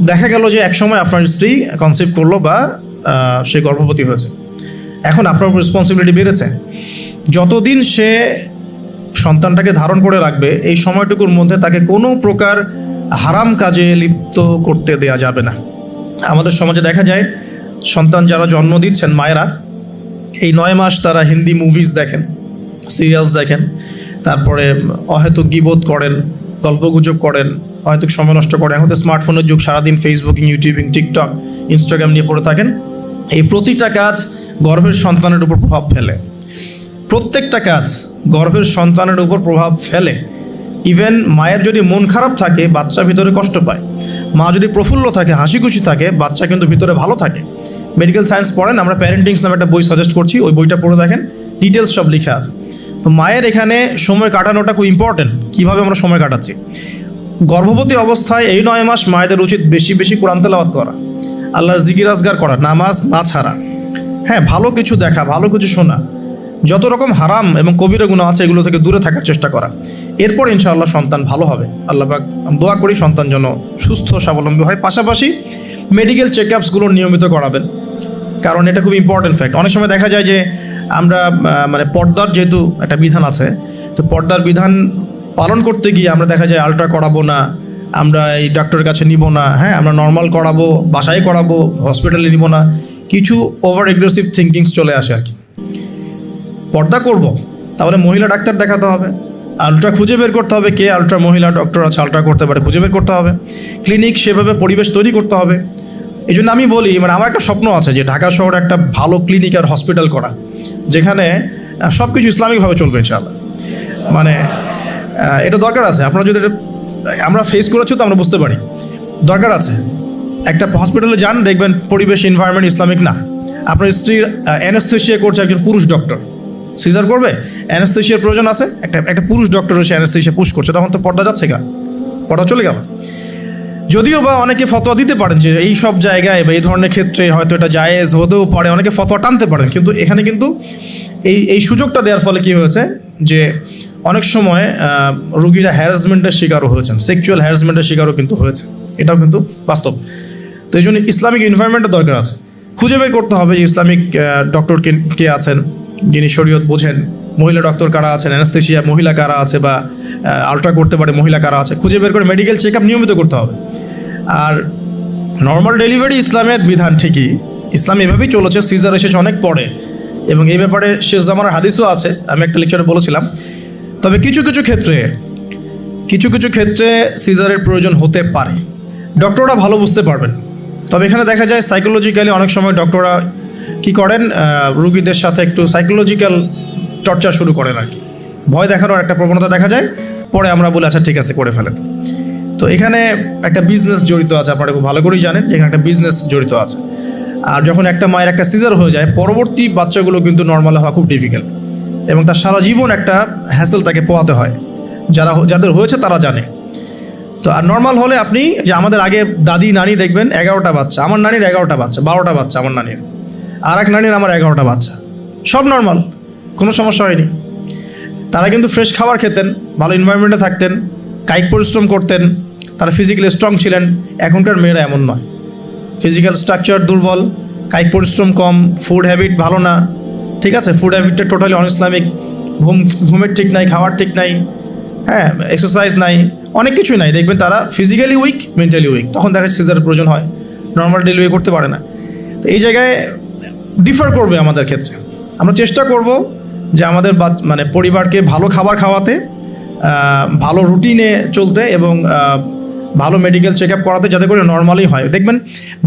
দেখা গেল যে একসময় আপনার স্ত্রী কনসিভ করলো বা সে গর্ভবতী হয়েছে, এখন আপনার রেসপন্সিবিলিটি বেড়েছে। যতদিন সে সন্তানটাকে ধারণ করে রাখবে এই সময়টুকুর মধ্যে তাকে কোনো প্রকার হারাম কাজে লিপ্ত করতে দেয়া যাবে না। আমাদের সমাজে দেখা যায় সন্তান যারা জন্ম দিচ্ছেন মায়েরা, এই 9 মাস তারা হিন্দি মুভিজ দেখেন, সিরিয়ালস দেখেন, তারপরে অহেতুক গীবত করেন, গল্পগুজব করেন, অহেতুক সময় নষ্ট করেন। এখন তো স্মার্টফোনের যুগ, সারাদিন ফেসবুকিং, ইউটিউবিং, টিকটক, ইনস্টাগ্রাম নিয়ে পড়ে থাকেন। এই প্রতিটা কাজ গর্ভের সন্তানের উপর প্রভাব ফেলে, প্রত্যেকটা কাজ গর্ভের সন্তানের উপর প্রভাব ফেলে। ইভেন মায়ের যদি মন খারাপ থাকে বাচ্চা ভিতরে কষ্ট পায়, মা যদি প্রফুল্ল থাকে, হাসি খুশি থাকে, বাচ্চা কিন্তু ভিতরে ভালো থাকে। মেডিকেল সায়েন্স পড়েন, আমরা প্যারেন্টিংস নামে একটা বই সাজেস্ট করছি, ওই বইটা পড়ে দেখেন, ডিটেলস সব লিখে আছে। তো মায়ের এখানে সময় কাটানোটা খুব ইম্পর্টেন্ট, কীভাবে আমরা সময় কাটাচ্ছি। গর্ভবতী অবস্থায় এই 9 মাস মায়েদের উচিত বেশি বেশি কোরআন তেলাওয়াত করা, আল্লাহর জিকির আজগার করা, নামাজ না ছাড়া, হ্যাঁ ভালো কিছু দেখা, ভালো কিছু শোনা, যত রকম হারাম এবং কবিরা গুনাহ আছে এগুলো থেকে দূরে থাকার চেষ্টা করা। এরপর ইনশাআল্লাহ সন্তান ভালো হবে। আল্লাহ পাক দোয়া করি সন্তান যেন সুস্থ স্বাবলম্বী হয়। পাশাপাশি মেডিকেল চেকআপসগুলো নিয়মিত করাবেন, কারণ এটা খুব ইম্পর্টেন্ট ফ্যাক্ট। অনেক সময় দেখা যায় যে আমরা মানে পর্দার যেহেতু একটা বিধান আছে, তো পর্দার বিধান পালন করতে গিয়ে আমরা দেখা যায় আলট্রা করাবো না, আমরা এই ডাক্তারের কাছে নিব না, হ্যাঁ আমরা নর্মাল করাবো, বাসায় করাবো, হসপিটালে নিব না, কিছু ওভার এগ্রেসিভ থিঙ্কিংস চলে আসে আর কি। পর্দা করব তাহলে মহিলা ডাক্তার দেখাতে হবে, আলট্রা খুঁজে বের করতে হবে কে আলট্রা মহিলা ডক্টর আছে আলট্রা করতে পারে, খুঁজে বের করতে হবে, ক্লিনিক সেভাবে পরিবেশ তৈরি করতে হবে। এই জন্য আমি বলি, মানে আমার একটা স্বপ্ন আছে যে ঢাকা শহরে একটা ভালো ক্লিনিক আর হসপিটাল করা, যেখানে সব কিছু ইসলামিকভাবে চলবে ইনশাআল্লাহ। মানে এটা দরকার আছে। আপনারা যদি আমরা ফেস করেছি তো আমরা বুঝতে পারি দরকার আছে। একটা হসপিটালে যান, দেখবেন পরিবেশ এনভায়রনমেন্ট ইসলামিক না। আপনার স্ত্রী অ্যানেস্থেশিয়া করছে, একজন পুরুষ ডক্টর সিজার করবে, অ্যানেস্থেশিয়ার প্রয়োজন আছে, একটা পুরুষ ডক্টর এসে অ্যানেস্থেশিয়া পুশ করছে, তখন তো পর্দা যাচ্ছে গা, পর্দা চলে গেল। যদিও বা অনেকে ফতোয়া দিতে পারেন যে এই সব জায়গায় বা এই ধরনের ক্ষেত্রে হয়তো এটা জায়েজ হতেও পারে, অনেকে ফতোয়া টানতে পারেন, কিন্তু এখানে কিন্তু এই সুযোগটা দেওয়ার ফলে কী হয়েছে যে অনেক সময় রুগীরা হ্যারাসমেন্টের শিকারও হয়েছেন, সেক্সুয়াল হ্যারাসমেন্টের শিকারও কিন্তু হয়েছে, এটাও কিন্তু বাস্তব। তো এই জন্য ইসলামিক এনভায়রনমেন্টের দরকার আছে। খুঁজে বের করতে হবে যে ইসলামিক ডক্টর কে আছেন, যিনি শরীয়ত বোঝেন, মহিলা ডক্টর কারা আছেন, অ্যানেস্থেশিয়া মহিলা কারা আছে, বা আলট্রা করতে পারে মহিলা কারা আছে, খুঁজে বের করে মেডিকেল চেক আপ নিয়মিত করতে হবে। আর নর্মাল ডেলিভারি ইসলামের বিধান ঠিকই, ইসলাম এভাবেই চলেছে, সিজার এসেছে অনেক পরে, এবং এই ব্যাপারে শেষ জামানার হাদিসও আছে, আমি একটা লেকচারে বলেছিলাম। তবে কিছু কিছু ক্ষেত্রে সিজারের প্রয়োজন হতে পারে, ডক্টররা ভালো বুঝতে পারবেন। তবে এখানে দেখা যায় সাইকোলজিক্যালি অনেক সময় ডক্টররা কী করেন, রুগীদের সাথে একটু সাইকোলজিক্যাল টর্চার শুরু করেন আর কি, ভয় দেখানোর একটা প্রবণতা দেখা যায়। পরে আমরা বলি আচ্ছা ঠিক আছে করে ফেলেন। তো এখানে একটা বিজনেস জড়িত আছে, আপনারা খুব ভালো করেই জানেন যে এখানে একটা বিজনেস জড়িত আছে। আর যখন একটা মায়ের একটা সিজার হয়ে যায়, পরবর্তী বাচ্চাগুলো কিন্তু নর্মাল হওয়া খুব ডিফিকাল্ট, এবং তার সারা জীবন একটা হ্যাসেল তাকে পোয়াতে হয়। যাদের হয়েছে তারা জানে। তো আর নর্মাল হলে আপনি যে আমাদের আগে দাদি নানি দেখবেন 11টা বাচ্চা, আমার নানির 11টা বাচ্চা, 12টা বাচ্চা আমার নানির, আর এক নানির আমার 11টা বাচ্চা, সব নর্মাল, কোনো সমস্যা হয়নি। তারা কিন্তু ফ্রেশ খাবার খেতেন, ভালো এনভায়রনমেন্টে থাকতেন, কায়িক পরিশ্রম করতেন, তারা ফিজিক্যালি স্ট্রং ছিলেন। এখনকার মেয়েরা এমন নয়, ফিজিক্যাল স্ট্রাকচার দুর্বল, কায়িক পরিশ্রম কম, ফুড হ্যাবিট ভালো না, ঠিক আছে, ফুড হ্যাবিটটা টোটালি অনইসলামিক, ঘুমের ঠিক নাই, খাওয়ার ঠিক নাই, হ্যাঁ এক্সারসাইজ নাই, অনেক কিছুই নাই। দেখবেন তারা ফিজিক্যালি উইক, মেন্টালি উইক, তখন দেখা যাচ্ছে সিজারের প্রয়োজন হয়, নর্মাল ডেলিভারি করতে পারে না। তো এই জায়গায় ডিফার করবে আমাদের ক্ষেত্রে। আমরা চেষ্টা করব যে আমাদের মানে পরিবারকে ভালো খাবার খাওয়াতে, ভালো রুটিনে চলতে, এবং ভালো মেডিকেল চেক আপ করাতে, যাতে করে নর্মালি হয়। দেখবেন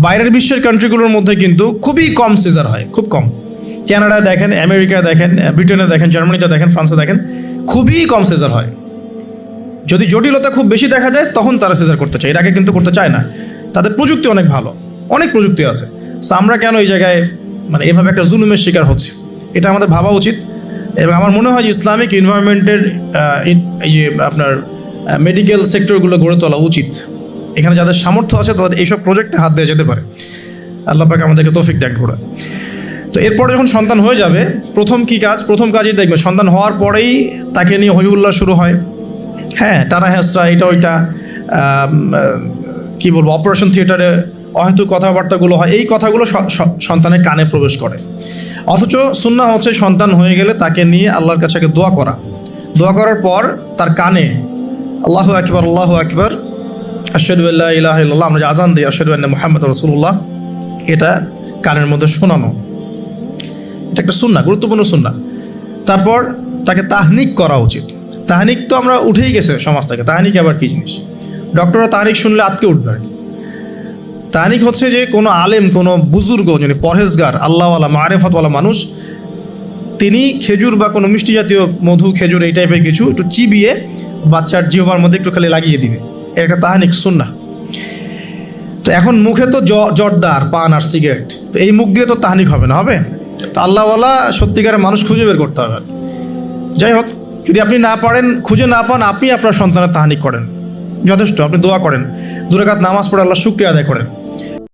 বাইরের বিশ্বের কান্ট্রিগুলোর মধ্যে কিন্তু খুবই কম সিজার হয়, খুব কম। কানাডায় দেখেন, আমেরিকায় দেখেন, ব্রিটেনে দেখেন, জার্মানিতে দেখেন, ফ্রান্সে দেখেন, খুবই কম সিজার হয়। যদি জটিলতা খুব বেশি দেখা যায় তখন তারা সিজার করতে চায়, এর আগে কিন্তু করতে চায় না। তাদের প্রযুক্তি অনেক ভালো, অনেক প্রযুক্তি আছে। সো আমরা কেন এই জায়গায় মানে এভাবে একটা জুলুমের শিকার হচ্ছে, এটা আমাদের ভাবা উচিত। এবং আমার মনে হয় যে ইসলামিক এনভায়রনমেন্টের এই যে আপনার মেডিকেল সেক্টরগুলো গড়ে তোলা উচিত। এখানে যাদের সামর্থ্য আছে তাদের এইসব প্রজেক্টে হাত দেওয়া যেতে পারে। আল্লাহ পাক আমাদেরকে তৌফিক দেন ঘোরা। তো এরপরে যখন সন্তান হয়ে যাবে, প্রথম কাজই দেখবে সন্তান হওয়ার পরেই তাকে নিয়ে হই হুল্লাড় শুরু হয়, হ্যাঁ টানা হেঁচড়া, এটা ওইটা, কি বলবো, অপারেশন থিয়েটারে অহেতুক কথাবার্তাগুলো হয়, এই কথাগুলো সন্তানের কানে প্রবেশ করে। অথচ সুন্নাহ হচ্ছে সন্তান হয়ে গেলে তাকে নিয়ে আল্লাহর কাছে দোয়া করা, দোয়া করার পর তার কানে আল্লাহু আকবার আল্লাহু আকবার আশহাদু আল্লা ইলাহা ইল্লাল্লাহ, আমরা যে আজান দিই আশহাদু আন্না মুহাম্মাদুর রাসূলুল্লাহ, এটা কানের মধ্যে শোনানো। এটা একটা সুন্নাহ, গুরুত্বপূর্ণ সুন্নাহ। তারপর তাকে তাহনিক করা উচিত। তাহনিক তো আমরা উঠেই গেছে সমাজ থেকে, তাহনিক আবার কী জিনিস? ডক্টররা তাহনিক শুনলে আটকে উঠবে আর কি। তাহনিক হচ্ছে যে কোনো আলেম, কোনো বুজুর্গ, যিনি পরহেজগার, আল্লাহওয়ালা, মারেফতওয়ালা মানুষ, তিনি খেজুর বা কোনো মিষ্টি জাতীয় মধু, খেজুর এই টাইপের কিছু একটু চিবিয়ে বাচ্চার জিহ্বার মধ্যে একটু খালি লাগিয়ে দিবে, এটা একটা তাহনিক সুন্নাহ। তো এখন মুখে তো জর্দার, পান আর সিগারেট, তো এই মুখ দিয়ে তো তাহনিক হবে না, হবে তো আল্লাহওয়ালা সত্যিকারের মানুষ খুঁজে বের করতে হবে। যাই হোক, যদি আপনি না পারেন, খুঁজে না পান, আপনি আপনার সন্তানের তাহনিক করেন, যথেষ্ট। আপনি দোয়া করেন, 2 রাকাত নামাজ পড়ে আল্লাহ শুকরিয়া আদায় করেন।